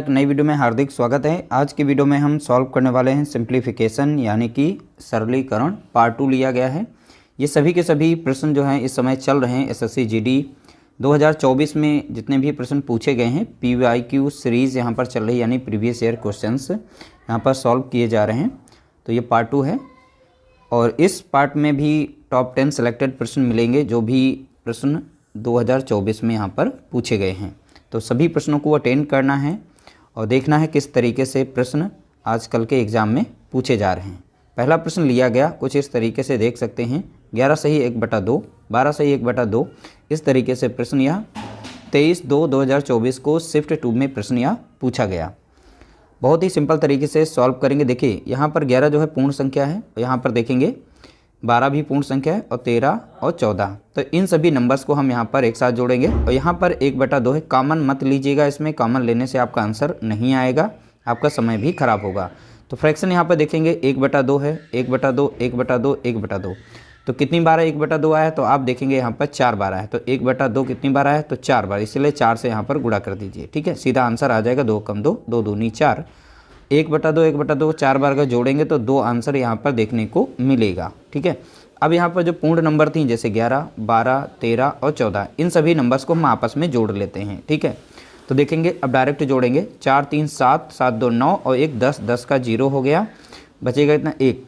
नई वीडियो में हार्दिक स्वागत है। आज की वीडियो में हम सॉल्व करने वाले हैं सिंप्लीफिकेशन यानी कि सरलीकरण पार्ट 2 लिया गया है। ये सभी के सभी प्रश्न जो हैं इस समय चल रहे हैं एसएससी जीडी 2024 में जितने भी प्रश्न पूछे गए हैं पीवाईक्यू सीरीज़ यहाँ पर चल रही है, यानी प्रीवियस ईयर क्वेश्चंस यहाँ पर सॉल्व किए जा रहे हैं। तो ये पार्ट 2 है और इस पार्ट में भी टॉप 10 सेलेक्टेड प्रश्न मिलेंगे जो भी प्रश्न 2024 में यहाँ पर पूछे गए हैं। तो सभी प्रश्नों को अटेंड करना है और देखना है किस तरीके से प्रश्न आजकल के एग्ज़ाम में पूछे जा रहे हैं। पहला प्रश्न लिया गया कुछ इस तरीके से, देख सकते हैं 11 सही 1/2, 12 सही 1/2। इस तरीके से प्रश्न यह 23/2/2024 को शिफ्ट 2 में प्रश्न यह पूछा गया। बहुत ही सिंपल तरीके से सॉल्व करेंगे। देखिए यहाँ पर 11 जो है पूर्ण संख्या है और यहाँ पर देखेंगे 12 भी पूर्ण संख्या है और 13 और 14। तो इन सभी नंबर्स को हम यहाँ पर एक साथ जोड़ेंगे और यहाँ पर 1/2 है। कॉमन मत लीजिएगा, इसमें कॉमन लेने से आपका आंसर नहीं आएगा, आपका समय भी खराब होगा। तो फ्रैक्शन यहाँ पर देखेंगे 1/2 है, 1/2, 1/2, 1/2। तो कितनी बार 1/2 आया है तो आप देखेंगे यहाँ पर 4 बार आया है। तो 1/2 कितनी बार आया है तो 4 बार, इसलिए 4 से यहाँ पर गुणा कर दीजिए। ठीक है, सीधा आंसर आ जाएगा 2 × 2, 2 दूनी 4। 1/2, 1/2 4 बार का जोड़ेंगे तो 2 आंसर यहाँ पर देखने को मिलेगा। ठीक है, अब यहाँ पर जो पूर्ण नंबर थी जैसे 11, 12, 13 और 14, इन सभी नंबर्स को हम आपस में जोड़ लेते हैं। ठीक है, तो देखेंगे अब डायरेक्ट जोड़ेंगे। 4 3 7, 7 2 9 और 1 10, 10 का 0 हो गया, बचेगा इतना 1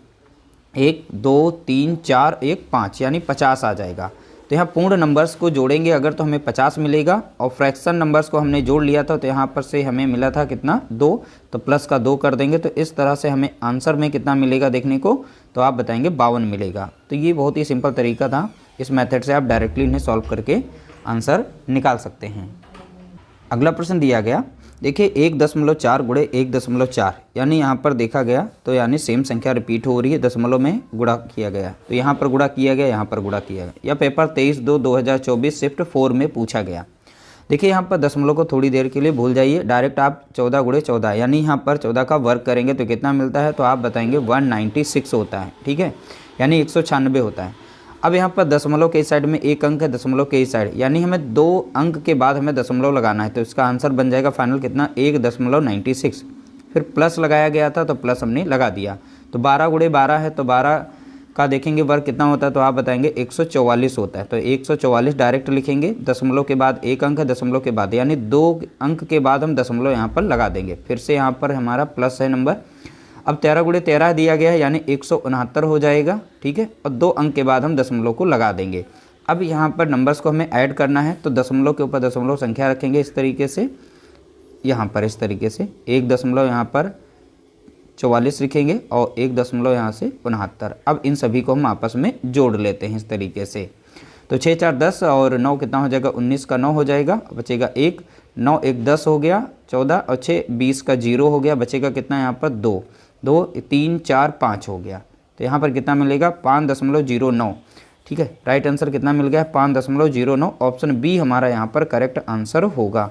1 2 3 4 1 5, यानी 50 आ जाएगा। तो यहाँ पूर्ण नंबर्स को जोड़ेंगे अगर तो हमें 50 मिलेगा और फ्रैक्शन नंबर्स को हमने जोड़ लिया था तो यहाँ पर से हमें मिला था कितना 2, तो प्लस का 2 कर देंगे तो इस तरह से हमें आंसर में कितना मिलेगा देखने को, तो आप बताएंगे 52 मिलेगा। तो ये बहुत ही सिंपल तरीका था, इस मेथड से आप डायरेक्टली इन्हें सॉल्व करके आंसर निकाल सकते हैं। अगला प्रश्न दिया गया, देखिए 1.4 गुणे 1.4, यानी यहाँ पर देखा गया तो यानी सेम संख्या रिपीट हो रही है, दशमलव में गुणा किया गया। तो यहाँ पर गुणा किया गया, यहाँ पर गुणा किया गया। यह पेपर 23/2/2024 शिफ्ट 4 में पूछा गया। देखिए यहाँ पर दशमलव को थोड़ी देर के लिए भूल जाइए, डायरेक्ट आप 14 गुणे 14 यानी यहाँ पर 14 का वर्ग करेंगे तो कितना मिलता है, तो आप बताएंगे 196 होता है। ठीक है, यानी 196 होता है। अब यहाँ पर दशमलव के इस साइड में एक अंक है, दशमलव के इस साइड, यानी हमें 2 अंक के बाद हमें दशमलव लगाना है। तो इसका आंसर बन जाएगा फाइनल कितना 1.96। फिर प्लस लगाया गया था तो प्लस हमने लगा दिया। तो 12 गुणे 12 है तो 12 का देखेंगे वर्ग कितना होता है, तो आप बताएंगे 144 होता है। तो 144 डायरेक्ट लिखेंगे, दशमलव के बाद एक अंक है, दशमलव के बाद यानी 2 अंक के बाद हम दशमलव यहाँ पर लगा देंगे। फिर से यहाँ पर हमारा प्लस है नंबर। अब 13 गुणे 13 दिया गया है यानी 169 हो जाएगा। ठीक है, और 2 अंक के बाद हम दशमलव को लगा देंगे। अब यहाँ पर नंबर्स को हमें ऐड करना है तो दशमलव के ऊपर दशमलव संख्या रखेंगे इस तरीके से, यहाँ पर इस तरीके से 1 दशमलव यहाँ पर 44 लिखेंगे और 1 दशमलव यहाँ से 69। अब इन सभी को हम आपस में जोड़ लेते हैं इस तरीके से। तो 6 4 10 और 9 कितना हो जाएगा, 19 का 9 हो जाएगा, बचेगा 1, 9 1 10 हो गया, 14 और 6 20 का 0 हो गया, बचेगा कितना यहाँ पर 2 2 3 4 5 हो गया। तो यहाँ पर कितना मिलेगा 5.09। ठीक है, राइट आंसर कितना मिल गया 5.09। ऑप्शन बी हमारा यहाँ पर करेक्ट आंसर होगा।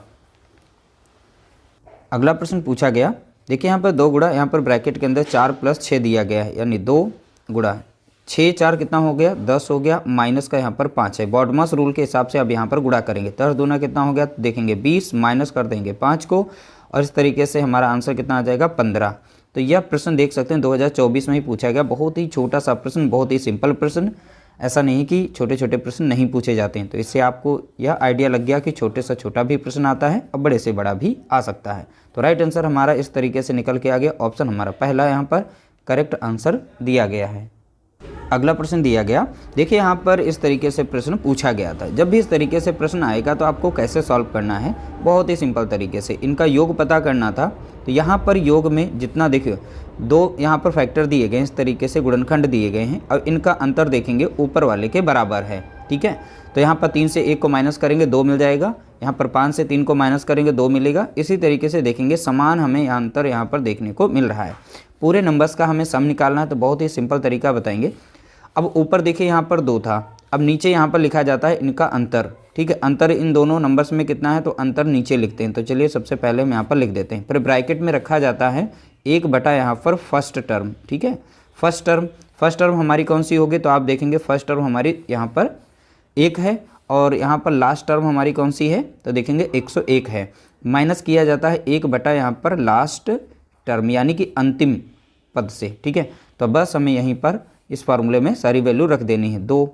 अगला प्रश्न पूछा गया, देखिए यहाँ पर 2 गुणा, यहाँ पर ब्रैकेट के अंदर 4 + 6 दिया गया है, यानी 2 गुणा 6 4 कितना हो गया 10 हो गया, माइनस का यहाँ पर 5 है। बॉडमास रूल के हिसाब से अब यहाँ पर गुणा करेंगे। 10 दूना कितना हो गया, देखेंगे 20, माइनस कर देंगे 5 को और इस तरीके से हमारा आंसर कितना आ जाएगा 15। तो यह प्रश्न देख सकते हैं 2024 में ही पूछा गया। बहुत ही छोटा सा प्रश्न, बहुत ही सिंपल प्रश्न, ऐसा नहीं कि छोटे छोटे प्रश्न नहीं पूछे जाते हैं। तो इससे आपको यह आइडिया लग गया कि छोटे से छोटा भी प्रश्न आता है और बड़े से बड़ा भी आ सकता है। तो राइट आंसर हमारा इस तरीके से निकल के आ गया। ऑप्शन हमारा पहला यहाँ पर करेक्ट आंसर दिया गया है। अगला प्रश्न दिया गया, देखिए यहाँ पर इस तरीके से प्रश्न पूछा गया था। जब भी इस तरीके से प्रश्न आएगा तो आपको कैसे सॉल्व करना है, बहुत ही सिंपल तरीके से इनका योग पता करना था। तो यहाँ पर योग में जितना देखिए 2 यहाँ पर फैक्टर दिए गए, इस तरीके से गुणनखंड दिए गए हैं और इनका अंतर देखेंगे ऊपर वाले के बराबर है। ठीक है, तो यहाँ पर 3 से 1 को माइनस करेंगे 2 मिल जाएगा, यहाँ पर 5 से 3 को माइनस करेंगे 2 मिलेगा। इसी तरीके से देखेंगे समान हमें अंतर यहाँ पर देखने को मिल रहा है। पूरे नंबर्स का हमें सम निकालना है तो बहुत ही सिंपल तरीका बताएंगे। अब ऊपर देखिए यहाँ पर 2 था, अब नीचे यहाँ पर लिखा जाता है इनका अंतर। ठीक है, अंतर इन दोनों नंबर्स में कितना है तो अंतर नीचे लिखते हैं। तो चलिए सबसे पहले हम यहाँ पर लिख देते हैं। फिर ब्रैकेट में रखा जाता है 1 बटा यहाँ पर फर्स्ट टर्म। ठीक है, फर्स्ट टर्म हमारी कौन सी होगी, तो आप देखेंगे फर्स्ट टर्म हमारी यहाँ पर 1 है और यहाँ पर लास्ट टर्म हमारी कौन सी है, तो देखेंगे 101 है। माइनस किया जाता है 1 बटा यहाँ पर लास्ट टर्म यानी कि अंतिम पद से, ठीक है। तो बस हमें यहीं पर इस फार्मूले में सारी वैल्यू रख देनी है। 2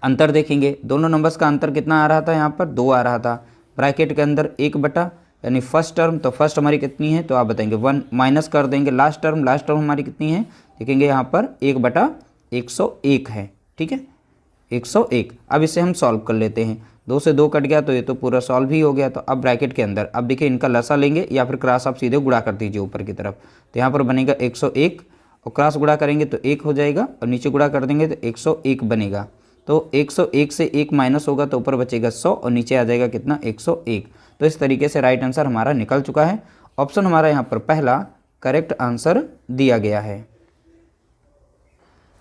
अंतर देखेंगे, दोनों नंबर्स का अंतर कितना आ रहा था, यहाँ पर 2 आ रहा था। ब्रैकेट के अंदर 1 बटा यानी फर्स्ट टर्म, तो फर्स्ट हमारी कितनी है, तो आप बताएंगे 1, माइनस कर देंगे लास्ट टर्म हमारी कितनी है, देखेंगे यहाँ पर 1/101 है, ठीक है, 101। अब इसे हम सॉल्व कर लेते हैं। 2 से 2 कट गया तो ये तो पूरा सॉल्व ही हो गया। तो अब ब्रैकेट के अंदर अब देखिए इनका लसा लेंगे या फिर क्रॉस आप सीधे गुणा कर दीजिए ऊपर की तरफ। तो यहाँ पर बनेगा 101 और क्रॉस गुणा करेंगे तो 1 हो जाएगा और नीचे गुणा कर देंगे तो 101 बनेगा। तो 101 से 1 माइनस होगा तो ऊपर बचेगा 100 और नीचे आ जाएगा कितना, 101। तो इस तरीके से राइट आंसर हमारा निकल चुका है। ऑप्शन हमारा यहाँ पर पहला करेक्ट आंसर दिया गया है।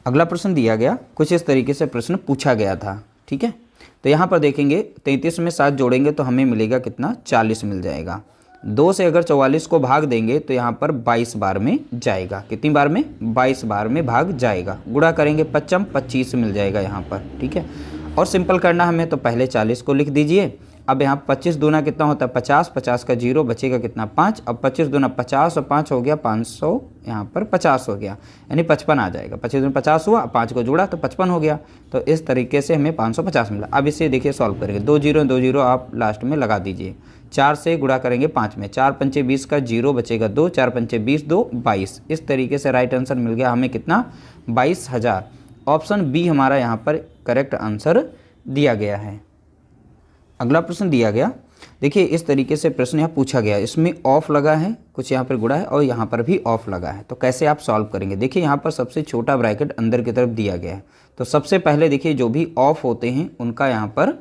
अगला प्रश्न दिया गया, कुछ इस तरीके से प्रश्न पूछा गया था, ठीक है। तो यहाँ पर देखेंगे 33 में 7 जोड़ेंगे तो हमें मिलेगा कितना, 40 मिल जाएगा। 2 से अगर 44 को भाग देंगे तो यहाँ पर 22 बार में जाएगा। कितनी बार में, 22 बार में भाग जाएगा। गुणा करेंगे 25 25 मिल जाएगा यहाँ पर, ठीक है। और सिंपल करना हमें तो पहले 40 को लिख दीजिए। अब यहाँ 25 दूना कितना होता है 50, 50 का 0 बचेगा कितना 5। अब 25 दूना 50 और 5 हो गया 500, यहाँ पर 50 हो गया यानी 55 आ जाएगा। 25 दूना 50 हुआ, 5 को जोड़ा तो 55 हो गया। तो इस तरीके से हमें 550 मिला। अब इसे देखिए सॉल्व करेंगे, 2 0 आप लास्ट में लगा दीजिए। 4 से गुणा करेंगे 5 में, 4 पंचे 20 का 0 बचेगा 2, 4 पंचे 20 2 22। इस तरीके से राइट आंसर मिल गया हमें कितना, 22,000। ऑप्शन बी हमारा यहाँ पर करेक्ट आंसर दिया गया है। अगला प्रश्न दिया गया, देखिए इस तरीके से प्रश्न यहाँ पूछा गया। इसमें ऑफ लगा है, कुछ यहाँ पर गुणा है और यहाँ पर भी ऑफ लगा है। तो कैसे आप सॉल्व करेंगे, देखिए यहाँ पर सबसे छोटा ब्रैकेट अंदर की तरफ दिया गया है। तो सबसे पहले देखिए जो भी ऑफ होते हैं उनका यहाँ पर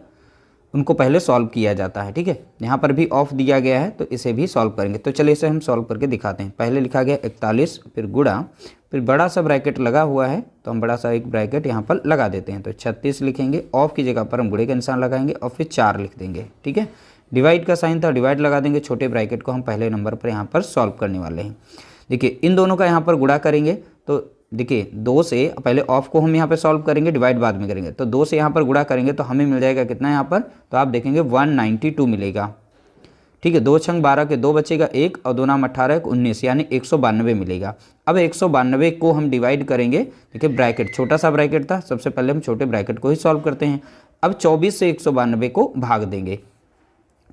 उनको पहले सॉल्व किया जाता है, ठीक है। यहाँ पर भी ऑफ दिया गया है तो इसे भी सॉल्व करेंगे। तो चलिए इसे हम सॉल्व करके दिखाते हैं। पहले लिखा गया 41, फिर गुणा, फिर बड़ा सा ब्रैकेट लगा हुआ है तो हम बड़ा सा एक ब्रैकेट यहाँ पर लगा देते हैं। तो 36 लिखेंगे, ऑफ की जगह पर हम गुणे का निशान लगाएंगे और फिर 4 लिख देंगे, ठीक है। डिवाइड का साइन था, डिवाइड लगा देंगे। छोटे ब्रैकेट को हम पहले नंबर पर यहाँ पर सॉल्व करने वाले हैं। देखिए इन दोनों का यहाँ पर गुणा करेंगे तो देखिए 2 से पहले ऑफ को हम यहाँ पे सॉल्व करेंगे, डिवाइड बाद में करेंगे। तो 2 से यहाँ पर गुणा करेंगे तो हमें मिल जाएगा कितना यहाँ पर, तो आप देखेंगे 192 मिलेगा, ठीक है। 2 छंग 12 के 2 बचेगा 1 और 2 नाम 18 19 यानी 192 मिलेगा। अब 192 को हम डिवाइड करेंगे, देखिए ब्रैकेट छोटा सा ब्रैकेट था, सबसे पहले हम छोटे ब्रैकेट को ही सॉल्व करते हैं। अब 24 से 192 को भाग देंगे,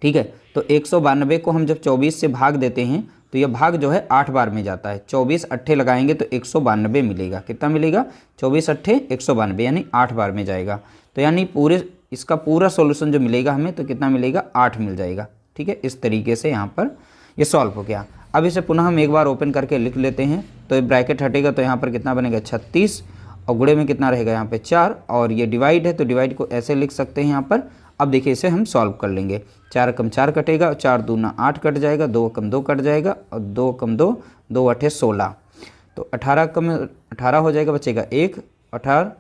ठीक है। तो 192 को हम जब 24 से भाग देते हैं तो यह भाग जो है 8 बार में जाता है। 24 अट्ठे लगाएंगे तो 192 मिलेगा। कितना मिलेगा, 24 अट्ठे 192 यानी 8 बार में जाएगा। तो यानी पूरे इसका पूरा सॉल्यूशन जो मिलेगा हमें तो कितना मिलेगा, 8 मिल जाएगा, ठीक है। इस तरीके से यहाँ पर ये सॉल्व हो गया। अब इसे पुनः हम एक बार ओपन करके लिख लेते हैं। तो ब्रैकेट हटेगा तो यहाँ पर कितना बनेगा 36 और गुणे में कितना रहेगा यहाँ पे 4 और ये डिवाइड है तो डिवाइड को ऐसे लिख सकते हैं यहाँ पर। अब देखिए इसे हम सॉल्व कर लेंगे। 4 कम 4 कटेगा, 4 दूना 8 कट जाएगा, 2 कम 2 कट जाएगा और 2 कम 2 2 अठे 16। तो 18 कम 18 हो जाएगा, बचेगा 1, 18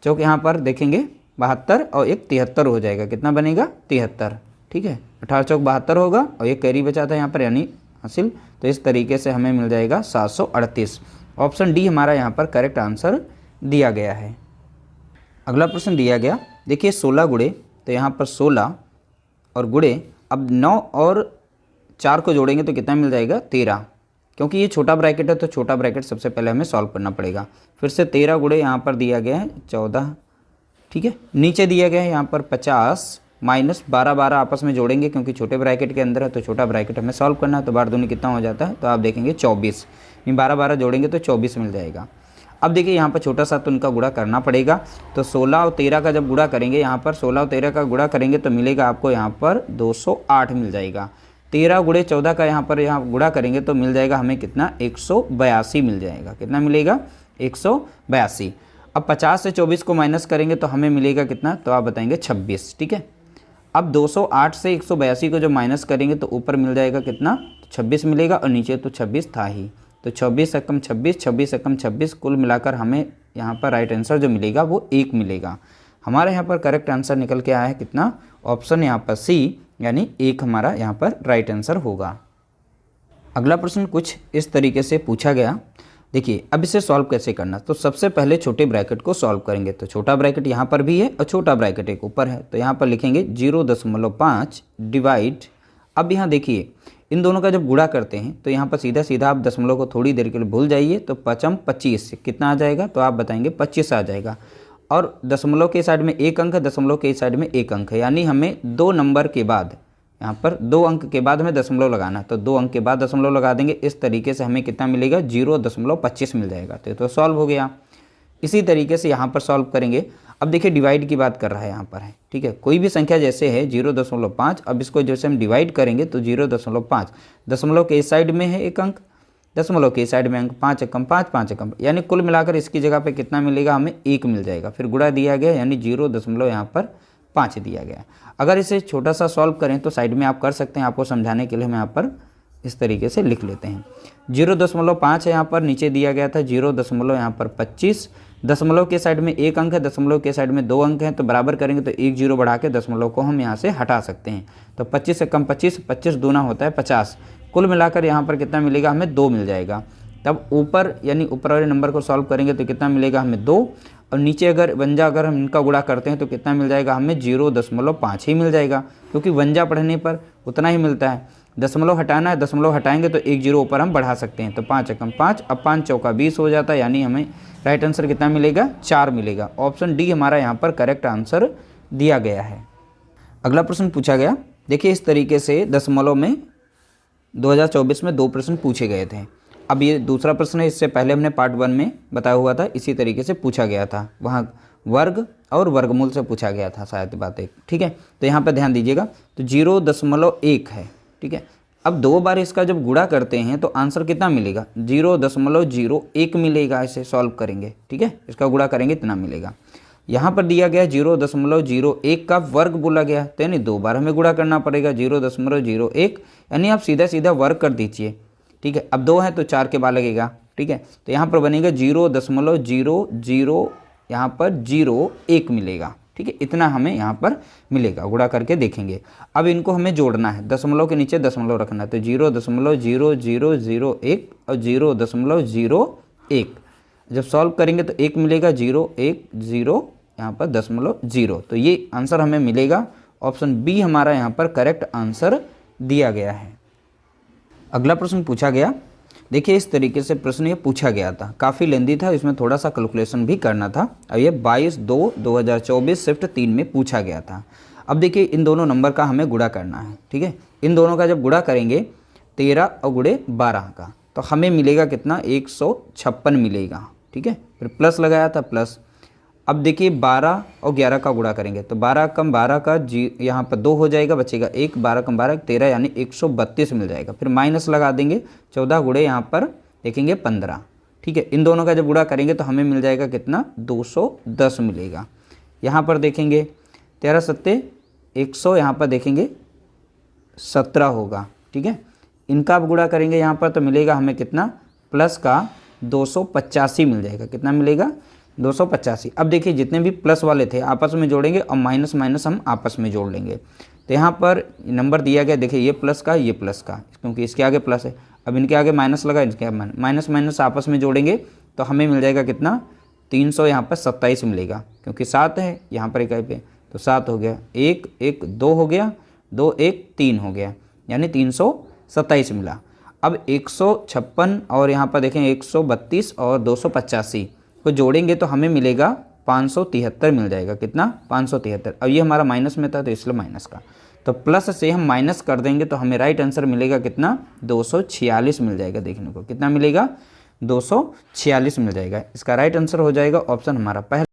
चौक यहाँ पर देखेंगे 72 और 1 73 हो जाएगा। कितना बनेगा 73, ठीक है। 18 चौक 72 होगा और एक कैरी बचा था यहाँ पर यानी हासिल। तो इस तरीके से हमें मिल जाएगा 738। ऑप्शन डी हमारा यहाँ पर करेक्ट आंसर दिया गया है। अगला प्रश्न दिया गया, देखिए 16 गुणे, तो यहाँ पर 16 और गुणे, अब 9 और 4 को जोड़ेंगे तो कितना मिल जाएगा 13। क्योंकि ये छोटा ब्रैकेट है तो छोटा ब्रैकेट सबसे पहले हमें सॉल्व करना पड़ेगा। फिर से 13 गुणे यहाँ पर दिया गया है 14, ठीक है। नीचे दिया गया है यहाँ पर 50 माइनस 12 12 आपस में जोड़ेंगे क्योंकि छोटे ब्रैकेट के अंदर है तो छोटा ब्रैकेट हमें सॉल्व करना है। तो बार दूनी कितना हो जाता है, तो आप देखेंगे 24, 12 12 जोड़ेंगे तो 24 मिल जाएगा। अब देखिए यहाँ पर छोटा सा तो उनका गुणा करना पड़ेगा। तो 16 और 13 का जब गुणा करेंगे, यहाँ पर 16 और 13 का गुणा करेंगे तो मिलेगा आपको यहाँ पर 208 मिल जाएगा। 13 गुणे 14 का यहाँ गुणा करेंगे तो मिल जाएगा हमें कितना, 182 मिल जाएगा। कितना मिलेगा, 182। अब 50 से 24 को माइनस करेंगे तो हमें मिलेगा कितना, तो आप बताएंगे 26, ठीक है। अब 208 से 182 को जब माइनस करेंगे तो ऊपर मिल जाएगा कितना, 26 मिलेगा और नीचे तो 26 था ही। तो 24 से कम 26, 26 से कम 26, कुल मिलाकर हमें यहाँ पर राइट आंसर जो मिलेगा वो 1 मिलेगा। हमारे यहाँ पर करेक्ट आंसर निकल के आया है कितना, ऑप्शन यहाँ पर सी यानी 1 हमारा यहाँ पर राइट आंसर होगा। अगला प्रश्न कुछ इस तरीके से पूछा गया। देखिए अब इसे सॉल्व कैसे करना, तो सबसे पहले छोटे ब्रैकेट को सॉल्व करेंगे। तो छोटा ब्रैकेट यहाँ पर भी है और छोटा ब्रैकेट एक ऊपर है। तो यहाँ पर लिखेंगे 0.5 डिवाइड अब यहाँ देखिए इन दोनों का जब गुणा करते हैं तो यहाँ पर सीधा सीधा आप दशमलव को थोड़ी देर के लिए भूल जाइए, तो 5 25 कितना आ जाएगा, तो आप बताएंगे 25 आ जाएगा। और दशमलव के साइड में एक अंक है, दशमलव के साइड में एक अंक है, यानी हमें 2 नंबर के बाद यहाँ पर 2 अंक के बाद हमें दशमलव लगाना, तो 2 अंक के बाद दशमलव लगा देंगे। इस तरीके से हमें कितना मिलेगा, 0.25 मिल जाएगा। तो सॉल्व हो गया। इसी तरीके से यहाँ पर सॉल्व करेंगे। अब देखिए डिवाइड की बात कर रहा है यहाँ पर है, ठीक है। कोई भी संख्या जैसे है 0.5, अब इसको जैसे हम डिवाइड करेंगे तो 0.5, दशमलव के इस साइड में है एक अंक, दशमलव के इस साइड में अंक, 5 एकम 5, 5 एकम, यानी कुल मिलाकर इसकी जगह पे कितना मिलेगा, हमें 1 मिल जाएगा। फिर गुणा दिया गया यानी 0. यहाँ पर 5 दिया गया। अगर इसे छोटा सा सॉल्व करें तो साइड में आप कर सकते हैं, आपको समझाने के लिए हम यहाँ पर इस तरीके से लिख लेते हैं। 0.5 है यहाँ पर, नीचे दिया गया था 0. यहाँ पर 25, दशमलव के साइड में एक अंक है, दशमलव के साइड में 2 अंक हैं, तो बराबर करेंगे तो 1 0 बढ़ा के दशमलव को हम यहाँ से हटा सकते हैं। तो 25 से कम 25, 25 दूना होता है 50, कुल मिलाकर यहाँ पर कितना मिलेगा, हमें 2 मिल जाएगा। तब ऊपर यानी ऊपर वाले नंबर को सॉल्व करेंगे तो कितना मिलेगा, हमें 2, और नीचे अगर वंजा अगर हम इनका गुणा करते हैं तो कितना मिल जाएगा, हमें 0.5 ही मिल जाएगा, क्योंकि वंजा पढ़ने पर उतना ही मिलता है। दशमलव हटाना है, दशमलव हटाएंगे तो 1 0 ऊपर हम बढ़ा सकते हैं, तो 5 एकम 5, अब 5 चौका 20 हो जाता है, यानी हमें राइट आंसर कितना मिलेगा, 4 मिलेगा। ऑप्शन डी हमारा यहाँ पर करेक्ट आंसर दिया गया है। अगला प्रश्न पूछा गया, देखिए इस तरीके से दशमलव में 2024 में 2 प्रश्न पूछे गए थे। अब ये दूसरा प्रश्न है, इससे पहले हमने पार्ट 1 में बताया हुआ था, इसी तरीके से पूछा गया था, वहाँ वर्ग और वर्गमूल से पूछा गया था शायद बात एक, ठीक है। तो यहाँ पर ध्यान दीजिएगा, तो 0.1 है, ठीक है। अब 2 बार इसका जब गुणा करते हैं तो आंसर कितना मिलेगा, 0.01 मिलेगा। इसे सॉल्व करेंगे, ठीक है, इसका गुणा करेंगे इतना मिलेगा। यहाँ पर दिया गया 0.01 का वर्ग बोला गया, तो यानी 2 बार हमें गुणा करना पड़ेगा 0.01, यानी आप सीधा सीधा वर्ग कर दीजिए, ठीक है। अब 2 है तो 4 के बाद लगेगा, ठीक है। तो यहाँ पर बनेगा 0.00 यहाँ पर 01 मिलेगा, ठीक है। इतना हमें यहाँ पर मिलेगा, गुणा करके देखेंगे। अब इनको हमें जोड़ना है, दशमलव के नीचे दशमलव रखना है, तो 0.0001 और 0.01। जब सॉल्व करेंगे तो 1 मिलेगा, 0 1 0 यहाँ पर 0.0, तो ये आंसर हमें मिलेगा। ऑप्शन बी हमारा यहाँ पर करेक्ट आंसर दिया गया है। अगला प्रश्न पूछा गया, देखिए इस तरीके से प्रश्न ये पूछा गया था, काफ़ी लेंदी था, इसमें थोड़ा सा कैलकुलेशन भी करना था। अब ये 22/2/2024 शिफ्ट 3 में पूछा गया था। अब देखिए इन दोनों नंबर का हमें गुणा करना है, ठीक है। इन दोनों का जब गुणा करेंगे 13 और गुणे 12 का, तो हमें मिलेगा कितना, 156 मिलेगा, ठीक है। फिर प्लस लगाया था प्लस। अब देखिए 12 और 11 का गुणा करेंगे तो 12 कम 12 का यहाँ पर 2 हो जाएगा, बचेगा 1, 12 कम 12 13, यानी 132 मिल जाएगा। फिर माइनस लगा देंगे, 14 गुणे यहाँ पर देखेंगे 15, ठीक है। इन दोनों का जब गुणा करेंगे तो हमें मिल जाएगा कितना, 210 मिलेगा। यहाँ पर देखेंगे 13 सत्ते 100, यहाँ पर देखेंगे 17 होगा, ठीक है। इनका अब गुणा करेंगे यहाँ पर तो मिलेगा हमें कितना, प्लस का 285 मिल जाएगा। कितना मिलेगा, 285। अब देखिए जितने भी प्लस वाले थे आपस में जोड़ेंगे और माइनस माइनस हम आपस में जोड़ लेंगे। तो यहाँ पर नंबर दिया गया, देखिए ये प्लस का ये प्लस का, क्योंकि इसके आगे प्लस है। अब इनके आगे माइनस लगा, इसके आगे माइनस माइनस आपस में जोड़ेंगे तो हमें मिल जाएगा कितना, 300 यहाँ पर 27 मिलेगा, क्योंकि 7 है यहाँ पर इकाई पे, तो 7 हो गया, 1 1 2 हो गया, 2 1 3 हो गया, यानी 327 मिला। अब 156 और यहाँ पर देखें 132 और 285 को जोड़ेंगे तो हमें मिलेगा 573 मिल जाएगा। कितना, 573। अब ये हमारा माइनस में था तो इसलिए माइनस का, तो प्लस से हम माइनस कर देंगे तो हमें राइट आंसर मिलेगा कितना, 246 मिल जाएगा। देखने को कितना मिलेगा, 246 मिल जाएगा। इसका राइट आंसर हो जाएगा ऑप्शन हमारा पहला।